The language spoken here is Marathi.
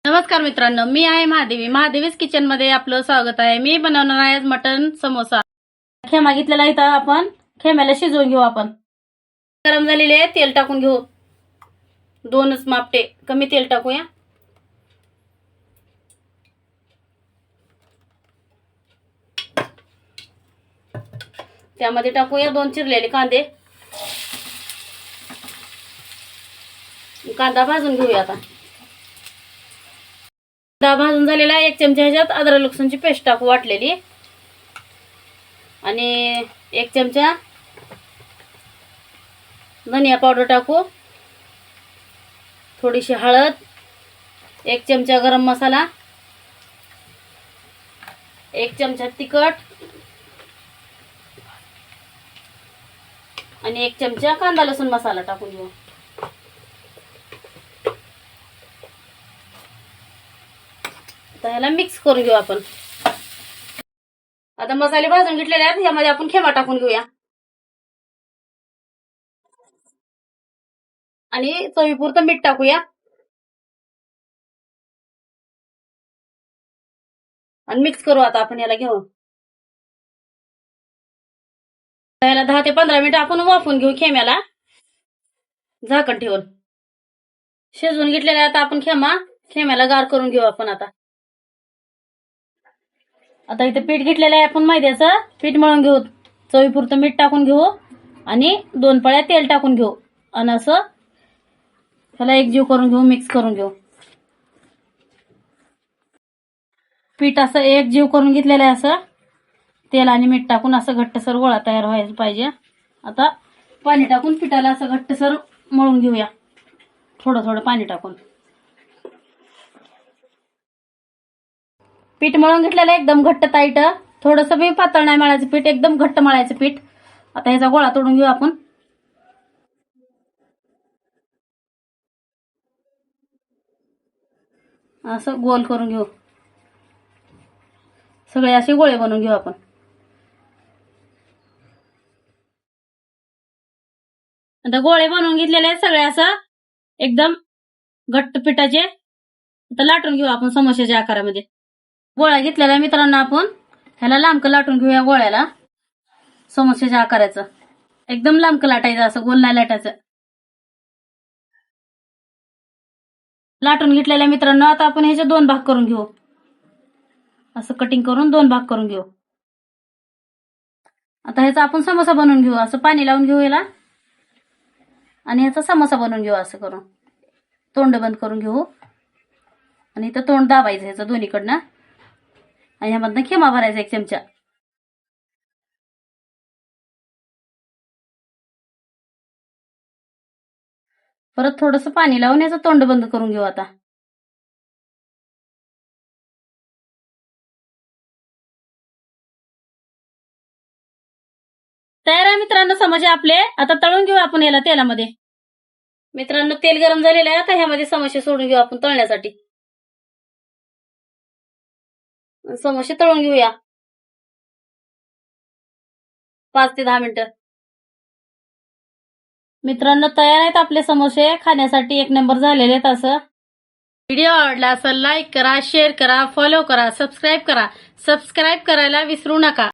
नमस्कार मित्रांनो, मी आहे महादेवी. महादेवीज किचन मध्ये आपलं स्वागत आहे. मी बनवणार आहे मटन समोसा. खेमा घेतलेला इथं आपण खेम्याला शिजवून घेऊ. आपण गरम झालेले तेल टाकून घेऊ. 2च मापटे कमी तेल टाकूया. त्यामध्ये टाकूया 2 चिरलेले कांदे. कांदा भाजून घेऊया. आता कांदा भाजून झालेला 1 चमचा ह्याच्यात अद्रक लसूणची पेस्ट टाकू वाटलेली आणि 1 चमचा धनिया पावडर टाकू. थोडीशी हळद, 1 चमचा गरम मसाला, 1 चमचा तिखट आणि 1 चमचा कांदा लसूण मसाला टाकून घेऊ. ह्याला मिक्स करून घेऊ आपण. आता मसाले भाजून घेतलेले आहेत. ह्यामध्ये आपण खेमा टाकून घेऊया आणि चवीपुरतं मीठ टाकूया आणि मिक्स करू. आता आपण याला घेऊ. याला 10 ते 15 मिनिट आपण वाफवून घेऊ. खेम्याला झाकण ठेवून शिजवून घेतलेला आहे. आता आपण खेम्याला गार करून घेऊ. आपण आता इथे पीठ घेतलेलं आहे. आपण मैद्याचं पीठ मळून घेऊ. चवीपुरतं मीठ टाकून घेऊ आणि 2 पळ्या तेल टाकून घेऊ आणि असं त्याला एकजीव करून घेऊ. मिक्स करून घेऊ. पीठ असं एकजीव करून घेतलेलं आहे. असं तेल आणि मीठ टाकून असं घट्टसर गोळा तयार व्हायला पाहिजे. आता पाणी टाकून पिठाला असं घट्टसर मळून घेऊया. थोडं थोडं पाणी टाकून पीठ मळून घेतलेलं एकदम घट्ट टाईट. थोडंसं बी पातळ नाही मळायचं पीठ, एकदम घट्ट मळायचं पीठ. आता ह्याचा गोळा तोडून घेऊ आपण. असं गोल करून घेऊ. सगळे असे गोळे बनवून घेऊ आपण. आता गोळे बनवून घेतलेले आहेत सगळे असं एकदम घट्ट पिठाचे. आता लाटून घेऊ आपण समोश्याच्या आकारामध्ये. गोळा घेतलेला आहे मित्रांनो. आपण ह्याला लांबकं लाटून घेऊया. गोळ्याला समोश्याच्या आकाराचं एकदम लांबकं लाटायचं, असं गोल नाही लाटायचं. लाटून घेतलेल्या मित्रांनो. आता आपण ह्याचे 2 भाग करून घेऊ. असं कटिंग करून 2 भाग करून घेऊ. आता ह्याचा आपण समोसा बनवून घेऊ. असं पाणी लावून घेऊ याला आणि ह्याचा समोसा बनवून घेऊ. असं करून तोंड बंद करून घेऊ आणि इथं तोंड दाबायचं ह्याचं दोन्हीकडनं आणि ह्यामधनं खेमा भरायचा 1 चमचा. परत थोडंसं पाणी लावून याचं तोंड बंद करून घेऊ. आता तयार आहे मित्रांनो समोसे आपले. आता तळून घेऊ आपण याला तेलामध्ये. मित्रांनो तेल गरम झालेलं आहे. आता ह्यामध्ये समोसे सोडून घेऊ आपण तळण्यासाठी. समोसे तळून घेऊया 5 ते 10 मिनिटं. मित्रांनो तयार आहेत आपले समोसे. खाण्यासाठी 1 नंबर झालेले आहेत. असं व्हिडिओ आवडला असेल लाईक करा, शेअर करा, फॉलो करा, सबस्क्राईब करा. सबस्क्राईब करायला विसरू नका.